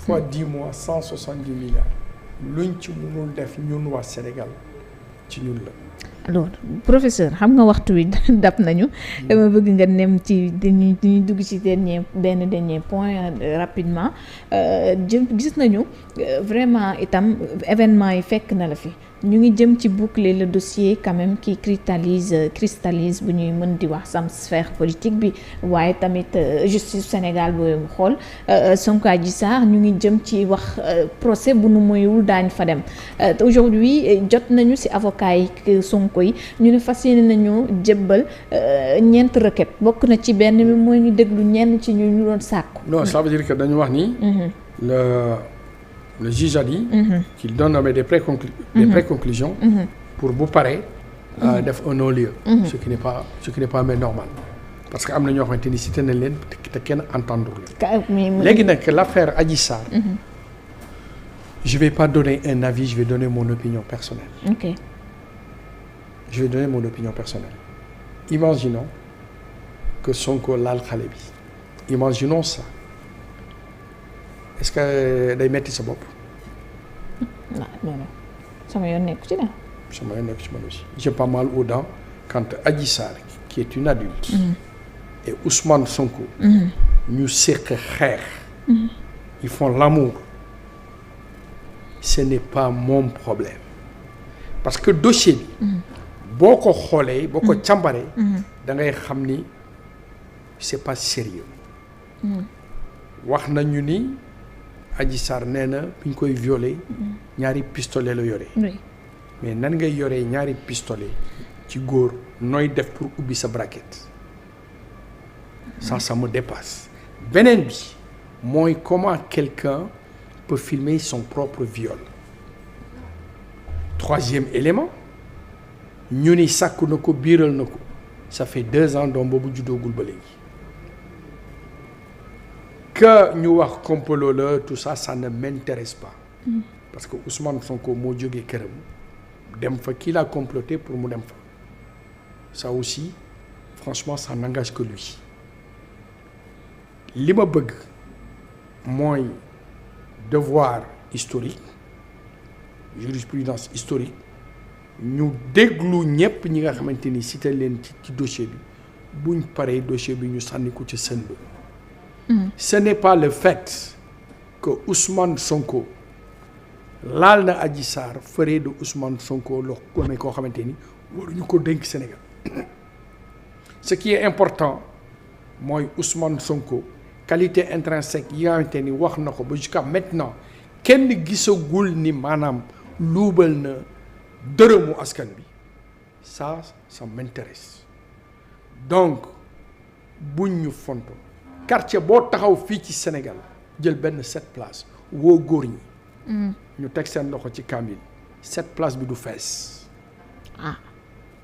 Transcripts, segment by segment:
fois 10 mois 170 milliards luñ ci mënul def ñun waa Sénégal ci ñun la. alors professeur xam nga waxtu wi dab nañu dama bëgg nga nem ci dañuy dugg ci dernier point rapidement gis nañu vraiment itam événement yi fekk na la fi ñu ngi jëm ci boucler le dossier quand même qui cristallise bu ñuy mën di wax sam sphère politique bi waaye tamit justice Sénégal booy xool Sonko Adji Sarr ñu ngi jëm ci wax procès bu nu moywul daañ fa dem aujourd'hui jot nañu ci avocat yi Sonko yi ñu ne fas yéene nañu jébbal ñeent requête bokk na ci benn bi mooy ñu déglu ñenn ci ñu doon sàkku. non ça veut dire que dañu wax ni. Le juge a dit qu'il donne des préconclusions pour bu paree def un non-lieu. Ce qui n'est pas mais normal parce que am na ñoo xamante ni cité nañ leen te kenn entendre leen. léegi nag l'affaire Adji Sarr. Je vais pas donner un avis, je vais donner mon opinion personnelle. Ok. Je vais donner mon opinion personnelle. Imaginons que Sonko laal xale bi. Imaginons ça. Est-ce que day metti sa bopp. non sama yoon nekk ci na. sama yoon nekk ci man aussi. J'ai pas mal aux dents quand Adji Sarr qui est une adulte. Et Ousmane Sonko. ñu seq xeex. Ils font l'amour. Ce n'est pas mon problème. Parce que dossier bi. boo ko xoolee boo ko càmbaree. da ngay xam ni c'est pas sérieux. wax nañu ni. Adji Sarr nee na bi ñu koy violé ñaari pistolet la yore. mais nan ngay yoree ñaari pistolet ci góor nooy def pour ubbi sa braquette ça me dépasse. beneen bi mooy comment quelqu'un peut filmer son propre viol. troisième élément ñu ni sàkku na ko biiral na ko ça fait 2 ans doom boobu juddoogul ba léegi. que ñu wax complot la tout ça ne m'intéresse pas. Parce que Ousmane Sonko moo jógee këram dem fa kii l'a comploté pour mu dem fa. Ça aussi franchement ça n'engage que lui. li ma bëgg mooy devoir historique jurisprudence historique ñu déglu ñépp ñi nga xamante ni cité leen ci dossier bi buñ paree dossier bi ñu sànni ko ci sën ba. Ce n'est pas le fait que Ousmane Sonko laal na Adji Sarr ferait de Ousmane Sonko loo gome koo xamante ni waruñu ko dénk Sénégal. Ce qui est important mooy Ousmane Sonko qualité intrinsèque yi nga xamante ni wax na ko ba jusqu'à maintenant kenn gisagul ni maanaam luubal na dërëmu askan bi ça m'intéresse donc buñ ñu fonto quartier boo taxaw fii ci Sénégal jël benn 7 places woo góor ñi. ñu teg seen loxo ci kamil 7 places bi du fees.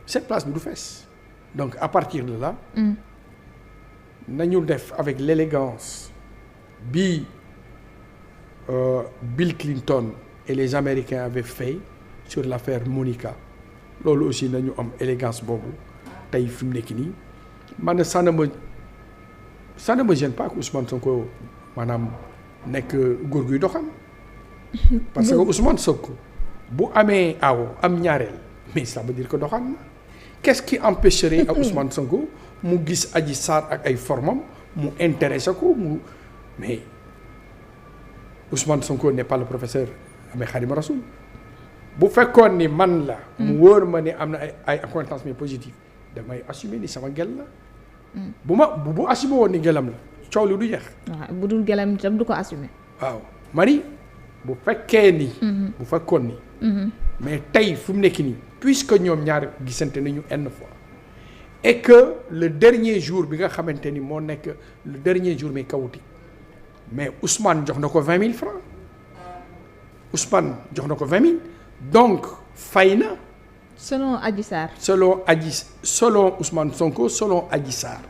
7 places bi du fees donc à partir de là. nañu def avec l'élégance bi Bill Clinton et les Américains avaient fait sur l'affaire Monica loolu aussi nañu am élégance boobu tey fi mu nekk nii man ça ne me gêne pas que Ousmane Sonko maanaam nekk góor guy doxam parce que Ousmane Sonko bu amee aawo am ñaareel mais ça veut dire que doxam na qu'est-ce qui empêcherait à Ousmane Sonko mu gis Adji Sarr ak ay formam mu intéressé ko mais Ousmane Sonko n'est pas le professeur Ahmed Khadimou Rassoul bu fekkoon ni man la mu wóor ma ni am na ay accointances mais positives damay assumer ni sama gel la bu assumé woon ni gelam la coow li du jeex. waaw bu dul gelam itam du ko assumé. waaw mari bu fekkee ni. bu fekkoon ni. mais tey fu mu nekk nii puisque ñoom ñaar gisante nañu une fois et que le dernier jour bi nga xamante ni moo nekk le dernier jour mais chaotique mais Ousmane jox na ko 20 000 francs Ousmane jox na ko 20 000 donc fay na. selon Adji Sarr. selon Ousmane Sonko selon Adji Sarr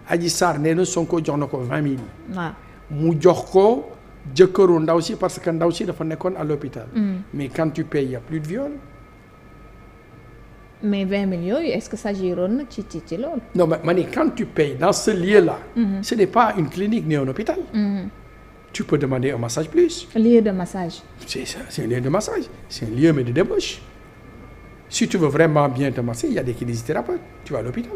Adji Sarr nee na Sonko jox na ko 20 000. waaw mu jox ko jëkkëru ndaw si parce que ndaw si dafa nekkoon à l'hôpital. mais quand tu payes il y a plus de viol. mais 20 000 yooyu est-ce que s'agiroon na ci loolu. non mais quand tu payes dans ce lieu-là. Ce n'est pas une clinique ni un hôpital. tu peux demander un massage plus. Lieu de massage. C'est ça, c'est un lieu de massage. C'est un lieu mais de débauche. Si tu veux vraiment bien te masser, il y a des kinésithérapeutes. Tu vas à l'hôpital.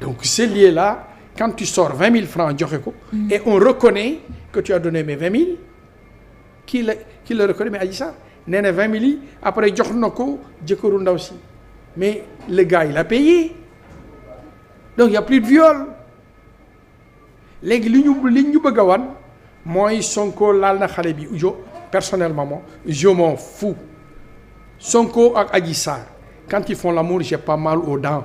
Donc ce lieu-là, quand tu sors 20 000 francs joxe ko et on reconnaît que tu as donné mes 20 000, qui le reconnaît mais Adji Sarr nee na 20 000 yi après jox na ko jëkkëru ndaw si mais le gars il a payé donc il y a plus de viol léegi li ñu bëgg a wan mooy Sonko laal na xale bi personnellement moi je m'en fous Sonko ak Adji Sarr quand ils font l'amour j'ai pas mal aux dents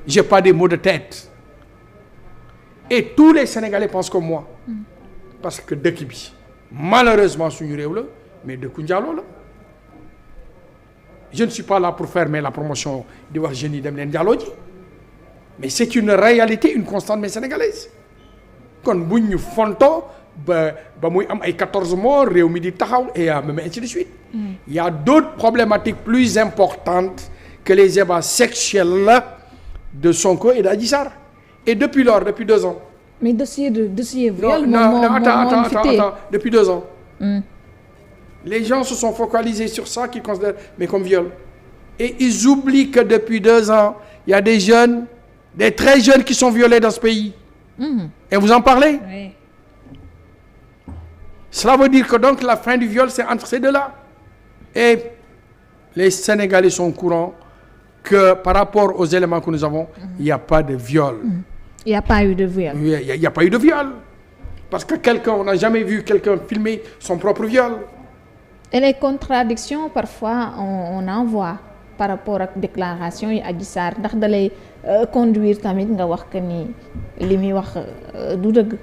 j'ai pas des maux de tête et tous les Sénégalais pensent comme moi parce que dëkk bi malheureusement suñu réew la mais dëkku njaaloo la je ne suis pas là pour faire la promotion di wax jeunes yi dem leen njaaloo ji mais c'est une réalité une constante mais sénégalaise kon buñ ñu fonto ba muy am ay 14 morts réew mi di taxaw et même ainsi de suite il y a d'autres problématiques plus importantes que les ébats sexuels de Sonko et d'Adji Sarr et depuis 2 ans. mais dossier viol. non attends depuis 2 ans. Les gens se sont focalisés sur ça qu'ils considèrent mais comme viol et ils oublient que depuis 2 ans il y a des jeunes des très jeunes qui sont violés dans ce pays. Et vous en parlez. Oui. Cela veut dire que donc la fin du viol c'est entre ces deux-là et les Sénégalais sont au courant que par rapport aux éléments que nous avons il n'y a pas de viol. Il n'y a pas eu de viol. Il n'y a pas eu de viol parce que on n'a jamais vu quelqu'un filmer son propre viol. Et les contradictions parfois on en voit par rapport ak déclaration yi Adji Sarr ndax da lay conduire tamit nga wax que ni li muy wax du dëgg.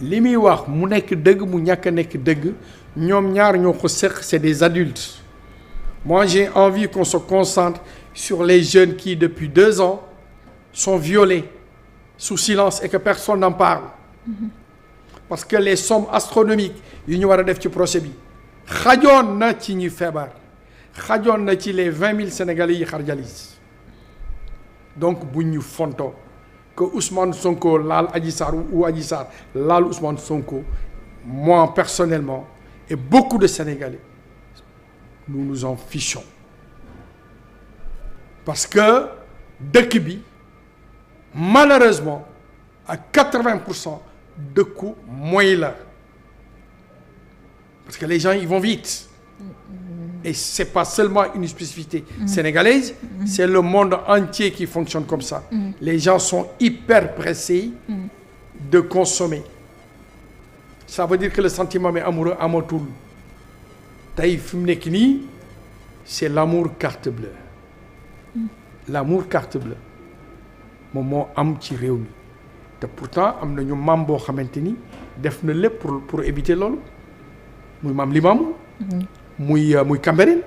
li muy wax mu nekk dëgg mu ñàkk a nekk dëgg ñoom ñaar ñoo ko seq c'est des adultes moi j'ai envie qu'on se concentre sur les jeunes qui depuis 2 ans sont violés sous silence et que personne n'en parle parce que les sommes astronomiques yi ñu war a def ci procès bi xajoon na ci ñi feebar xajoon na ci les 20 000 Sénégalais yi xar jalis donc bu ñu fonto que Ousmane Sonko laal Adji Sarr ou Adji Sarr laal Ousmane Sonko moi personnellement et beaucoup de Sénégalais nous nous en fichons parce que dëkk bi malheureusement à 80% dëkku mooy la parce que les gens ils vont vite et c'est pas seulement une spécificité sénégalaise c'est le monde entier qui fonctionne comme ça les gens sont hyper pressés de consommer ça veut dire que le sentiment mais amoureux amatul tey fi mu nekk nii c'est l'amour carte bleue l'amour carte bleue moom moo am ci réew mi te pourtant am nañu maam boo xamante ni def na lépp pour éviter loolu muy maam Limamou muy Cambérène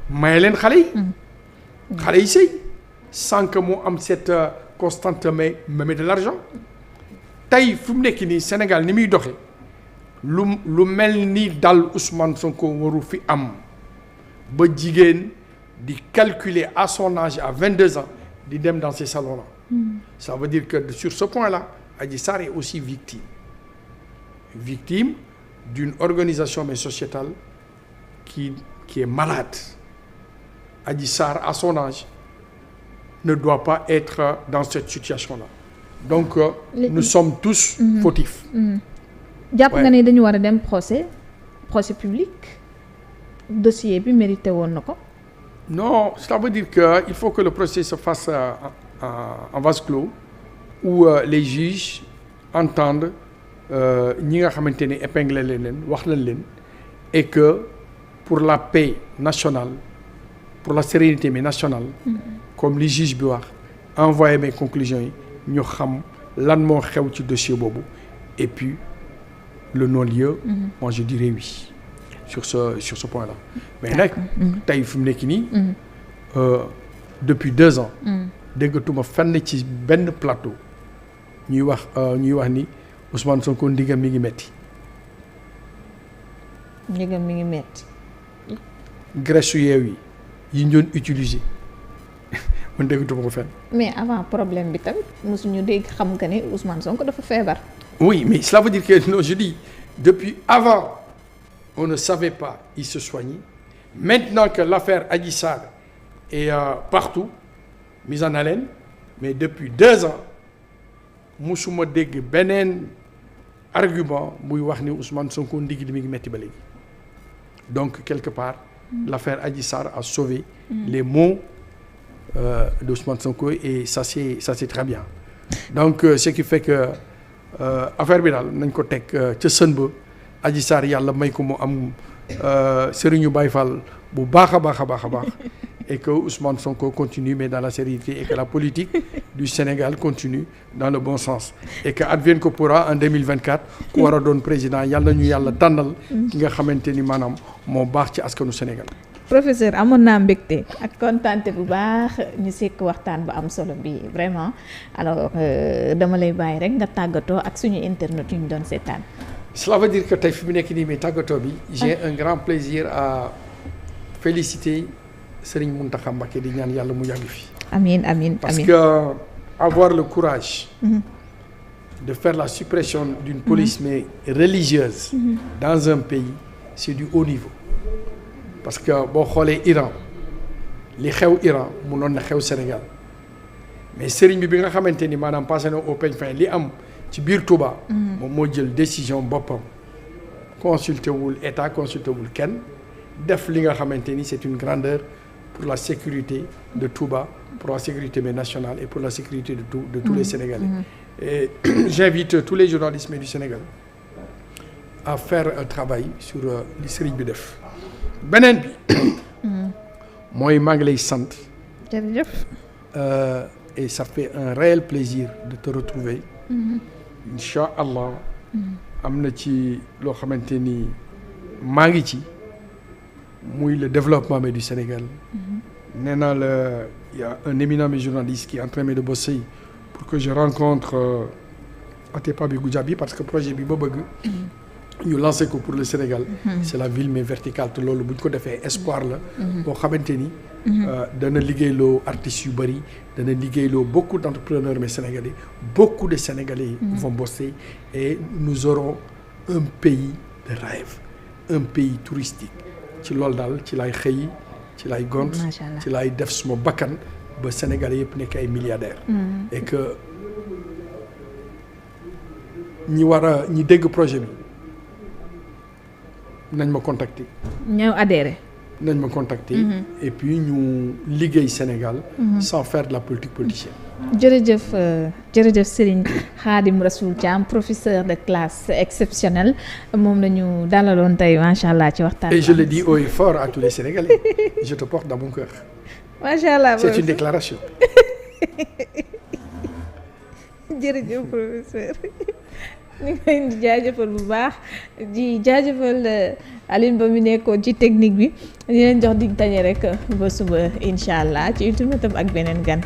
maye leen xale yi sëy sans que mu am cette constante mais de l'argent tey fu mu nekk nii Sénégal ni muy doxe lu mel ni dal Ousmane Sonko waru fi am ba jigéen di calculer à son âge à 22 ans di dem dans ces salons-là ça veut dire que sur ce point-là Adji Sarr est aussi victime d'une organisation mais sociétale qui est malade. Adji Sarr à son âge ne doit pas être dans cette situation-là donc nous sommes tous fautifs. jàpp nga ne dañu war a dem procès public dossier bi mérité woon na ko. non ça veut dire que il faut que le procès se fasse en vase clos où les juges entendent ñi nga xamante ne épinglé leen wax leen et que pour la paix nationale pour la sérénité mais nationale comme li juge bi wax envoyer mes conclusions yi ñu xam lan moo xew ci dossier boobu et puis le non-lieu moi je dirais oui sur ce point-là mais nag tey fi mu nekk nii depuis 2 ans déggatuma fenn ci benn plateau ñuy wax ni Ousmane Sonko ndigam mi ngi metti graisse su yeew yi ñu doon utiliser man déggatuma ko fenn mais avant problème bi tamit mosuñu dégg xam nga ne Ousmane Sonko dafa feebar Oui, mais cela veut dire que, non, je dis, depuis avant, on ne savait pas, il se soignait. Maintenant que l'affaire Adji Sarr est partout, mise en haleine, mais depuis 2 ans, musuma dégg beneen argument muy wax ni Ousmane Sonko ndigg li mi ngi metti ba léegi. Donc quelque part, l'affaire Adji Sarr a sauvé les maux d'Ousmane Sonko et ça c'est très bien. Donc ce qui fait que affaire bi daal nañ ko teg ca sën ba Adji Sarr yàlla may ko mu am sëriñu Baye Fall bu baax a baax a baax a baax et que Ousmane Sonko continue mais dans la sérénité et que la politique du Sénégal continue dans le bon sens et que advienne que pourra en 2024 ku war a doon président yàlla ñu yàlla tànnal ki nga xamante ni maanaam moo baax ci askanu Sénégal. Professeur amoon naa mbégte ak kontaante bu baax ñu sekk waxtaan bu am solo bi vraiment alors dama lay bàyyi rek nga tàggatoo ak suñu internet yu ñu doon seetaan. Cela veut dire que tey fi mu nekk nii mais tàggatoo bi j'ai un grand plaisir à féliciter Serigne Mountakha Mbacké di ñaan yàlla mu yàgg fi. Amiin amiin parce que avoir le courage de faire la suppression d'une police mais religieuse dans un pays c'est du haut niveau. Parce que boo xoolee Iran li xew Iran munoon na xew Sénégal mais sëriñ bi nga xamante ni maanaam passé na au peigne fin li am ci biir Touba. moom moo jël décision boppam consulté wul état consulté wul kenn def li nga xamante ni c'est une grandeur pour la sécurité de Touba pour la sécurité nationale et pour la sécurité de tous les Sénégalais. Et j'invite tous les journalistes du Sénégal à faire un travail sur li sëriñ bi def. beneen bi mooy maa ngi lay sant. jërëjëf. Et ça fait un réel plaisir de te retrouver. incha allah. am na ci loo xamante ni maa ngi ci muy le développement du Sénégal. nee naa la y a un éminent journaliste qui est en train de bosser pour que je rencontre Atepa Goudiaby parce que projet bi ba bëgg. ñu lancé ko pour le Sénégal. C'est la ville mais verticale te loolu bu ñu ko defee espoir la. boo xamante ni. dana liggéeyloo artistes yu bëri dana liggéeyloo beaucoup d'entrepreneurs mais sénégalais beaucoup de Sénégalais vont bosser et nous aurons un pays de rêve un pays touristique ci loolu daal ci lay xëy ci lay gont ci lay def suma bakkan ba Sénégalais yëpp nekk ay milliardaires. et que ñi dégg projet bi. nañ ma contacter. ñëw adhéré. nañ ma contacter. et puis ñu liggéey Sénégal. sans faire de la politique politicienne. jërëjëf Serigne Khadim Rassoul Thiam professeur de classe exceptionnelle moom la ñu dalaloon tey macha allah ci waxtaan. et je le dis haut et fort à tous les Sénégalais je te porte dans mon cœur. macha allah c'est une déclaration. jërëjëf professeur. ñu ngi leen di jaajëfal bu baax di jaajëfal Aline ba mu nekkoon ci technique bi di leen jox dig tañe rek ba suba incha allah ci ultimatum ak beneen gan.